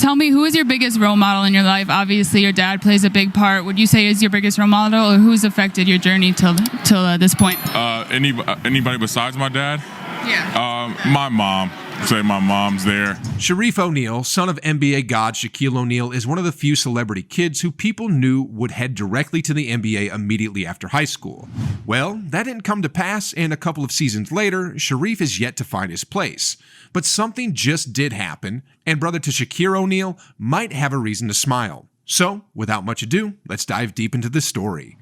tell me, who is your biggest role model in your life? Obviously, your dad plays a big part. Would you say is your biggest role model, or who's affected your journey till this point? Anybody besides my dad? Yeah. My mom. Say my mom's there. Shareef O'Neal, son of NBA god Shaquille O'Neal, is one of the few celebrity kids who people knew would head directly to the NBA immediately after high school. Well, that didn't come to pass, and a couple of seasons later, Shareef is yet to find his place. But something just did happen, and brother to Shaqir O'Neal might have a reason to smile. So, without much ado, let's dive deep into this story.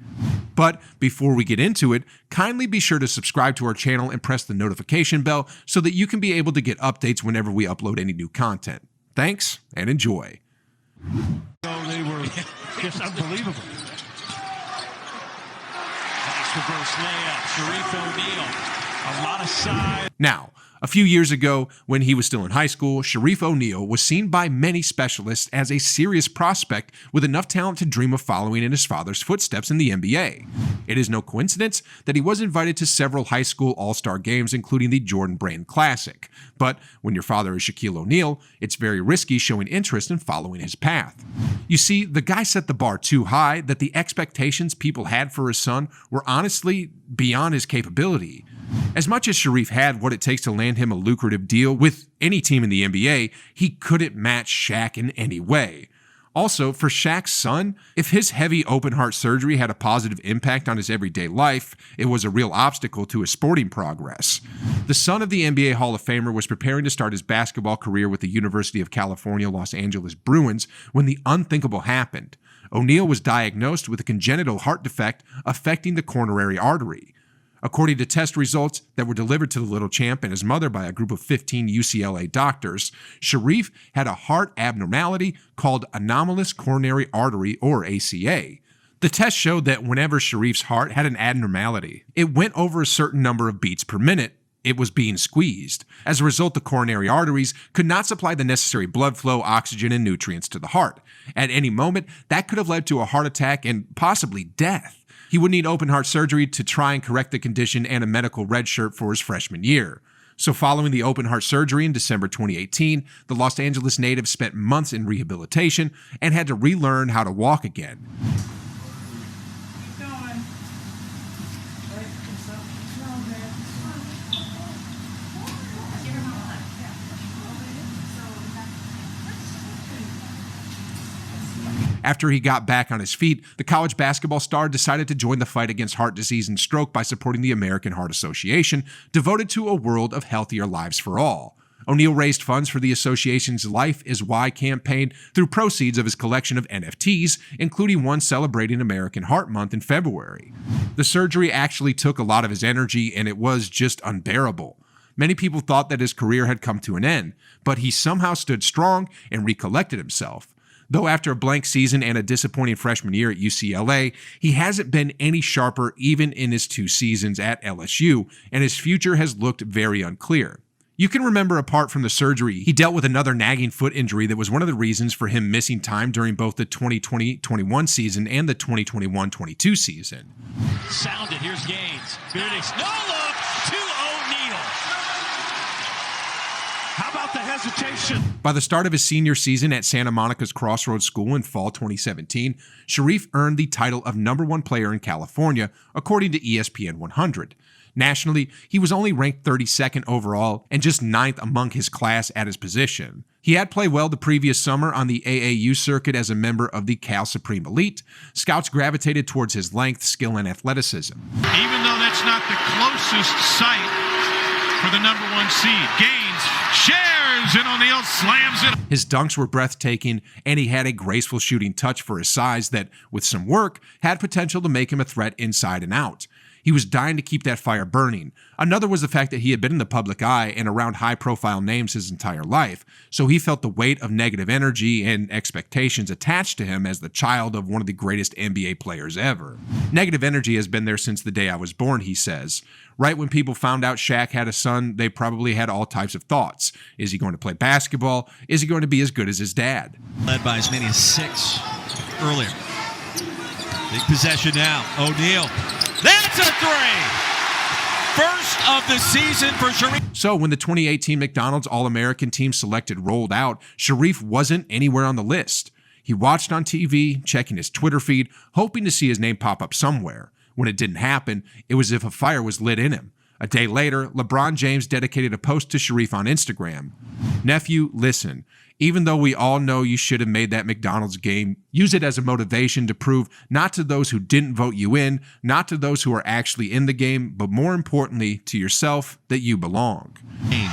But before we get into it, kindly be sure to subscribe to our channel and press the notification bell so that you can be able to get updates whenever we upload any new content. Thanks, and enjoy. They were just unbelievable. Nice reverse layup. Shareef O'Neal. A lot of size. Now, a few years ago, when he was still in high school, Shareef O'Neal was seen by many specialists as a serious prospect with enough talent to dream of following in his father's footsteps in the NBA. It is no coincidence that he was invited to several high school all-star games, including the Jordan Brand Classic. But when your father is Shaquille O'Neal, it's very risky showing interest in following his path. You see, the guy set the bar too high that the expectations people had for his son were honestly beyond his capability. As much as Shareef had what it takes to land him a lucrative deal with any team in the NBA, he couldn't match Shaq in any way. Also, for Shaq's son, if his heavy open-heart surgery had a positive impact on his everyday life, it was a real obstacle to his sporting progress. The son of the NBA Hall of Famer was preparing to start his basketball career with the University of California, Los Angeles Bruins when the unthinkable happened. O'Neal was diagnosed with a congenital heart defect affecting the coronary artery. According to test results that were delivered to the little champ and his mother by a group of 15 UCLA doctors, Shareef had a heart abnormality called anomalous coronary artery, or ACA. The test showed that whenever Shareef's heart had an abnormality, it went over a certain number of beats per minute. It was being squeezed. As a result, the coronary arteries could not supply the necessary blood flow, oxygen, and nutrients to the heart. At any moment, that could have led to a heart attack and possibly death. He would need open heart surgery to try and correct the condition and a medical red shirt for his freshman year. So following the open heart surgery in December 2018, the Los Angeles native spent months in rehabilitation and had to relearn how to walk again. After he got back on his feet, the college basketball star decided to join the fight against heart disease and stroke by supporting the American Heart Association, devoted to a world of healthier lives for all. O'Neal raised funds for the association's Life is Why campaign through proceeds of his collection of NFTs, including one celebrating American Heart Month in February. The surgery actually took a lot of his energy, and it was just unbearable. Many people thought that his career had come to an end, but he somehow stood strong and recollected himself. Though after a blank season and a disappointing freshman year at UCLA, he hasn't been any sharper even in his 2 seasons at LSU, and his future has looked very unclear. You can remember, apart from the surgery, he dealt with another nagging foot injury that was one of the reasons for him missing time during both the 2020-21 season and the 2021-22 season. Sounded, here's Gaines. Nice. No look to O'Neal. How about the hesitation? By the start of his senior season at Santa Monica's Crossroads School in fall 2017, Shareef earned the title of #1 player in California, according to ESPN 100. Nationally, he was only ranked 32nd overall and just 9th among his class at his position. He had played well the previous summer on the AAU circuit as a member of the Cal Supreme Elite. Scouts gravitated towards his length, skill, and athleticism. Even though that's not the closest site for the #1 seed, Gaines shares and O'Neal slams it. His dunks were breathtaking, and he had a graceful shooting touch for his size that, with some work, had potential to make him a threat inside and out. He was dying to keep that fire burning. Another was the fact that he had been in the public eye and around high-profile names his entire life, so he felt the weight of negative energy and expectations attached to him as the child of one of the greatest NBA players ever. Negative energy has been there since the day I was born, he says. Right when people found out Shaq had a son, they probably had all types of thoughts. Is he going to play basketball? Is he going to be as good as his dad? Led by as many as 6 earlier. Big possession now. O'Neal. That's a 3! first of the season for Shareef. So when the 2018 McDonald's All-American team selected rolled out, Shareef wasn't anywhere on the list. He watched on TV, checking his Twitter feed, hoping to see his name pop up somewhere. When it didn't happen, it was as if a fire was lit in him. A day later, LeBron James dedicated a post to Shareef on Instagram. "Nephew, listen. Even though we all know you should have made that McDonald's game, use it as a motivation to prove not to those who didn't vote you in, not to those who are actually in the game, but more importantly, to yourself, that you belong."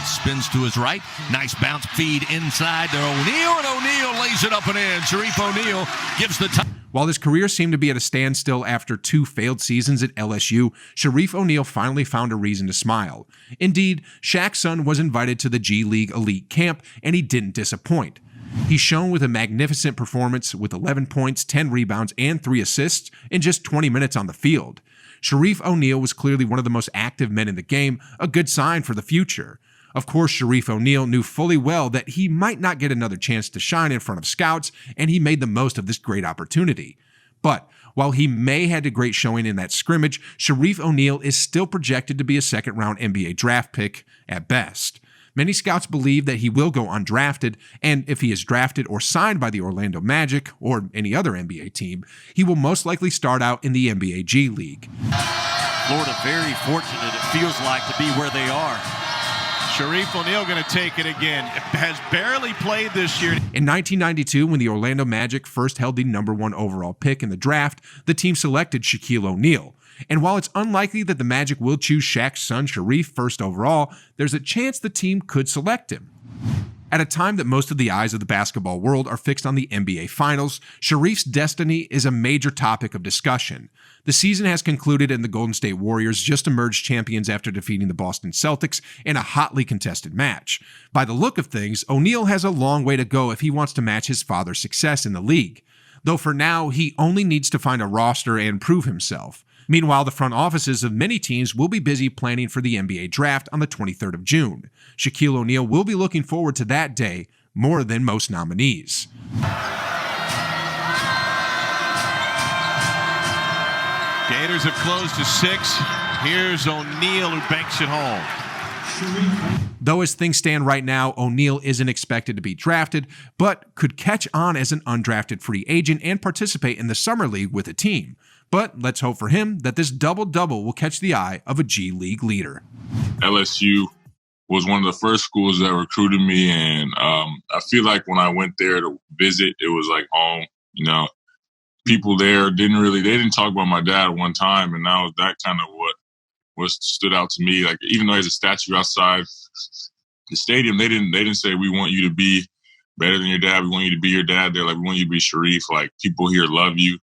Spins to his right. Nice bounce feed inside to O'Neal, and O'Neal lays it up and in. Shareef O'Neal gives the time. While his career seemed to be at a standstill after 2 failed seasons at LSU, Shareef O'Neal finally found a reason to smile. Indeed, Shaq's son was invited to the G League elite camp, and he didn't disappoint. He shone with a magnificent performance with 11 points, 10 rebounds, and 3 assists in just 20 minutes on the field. Shareef O'Neal was clearly one of the most active men in the game, a good sign for the future. Of course, Shareef O'Neal knew fully well that he might not get another chance to shine in front of scouts, and he made the most of this great opportunity. But while he may have had a great showing in that scrimmage, Shareef O'Neal is still projected to be a second-round NBA draft pick at best. Many scouts believe that he will go undrafted, and if he is drafted or signed by the Orlando Magic or any other NBA team, he will most likely start out in the NBA G League. Florida very fortunate, it feels like, to be where they are. Shareef O'Neal going to take it again. Has barely played this year. In 1992, when the Orlando Magic first held the number 1 overall pick in the draft, the team selected Shaquille O'Neal. And while it's unlikely that the Magic will choose Shaq's son Shareef first overall, there's a chance the team could select him. At a time that most of the eyes of the basketball world are fixed on the NBA Finals, Shareef's destiny is a major topic of discussion. The season has concluded and the Golden State Warriors just emerged champions after defeating the Boston Celtics in a hotly contested match. By the look of things, O'Neal has a long way to go if he wants to match his father's success in the league. Though for now, he only needs to find a roster and prove himself. Meanwhile, the front offices of many teams will be busy planning for the NBA draft on the 23rd of June. Shaquille O'Neal will be looking forward to that day more than most nominees. Gators have closed to 6. Here's O'Neal who banks it home. Though as things stand right now, O'Neal isn't expected to be drafted, but could catch on as an undrafted free agent and participate in the Summer League with a team. But let's hope for him that this double-double will catch the eye of a G League leader. LSU was one of the first schools that recruited me, and I feel like when I went there to visit, it was like home. You know, people there didn't talk about my dad at one time, and now that kind of what stood out to me. Like, even though there's a statue outside the stadium, they didn't say, "We want you to be better than your dad. We want you to be your dad." They're like, "We want you to be Shareef." Like, people here love you.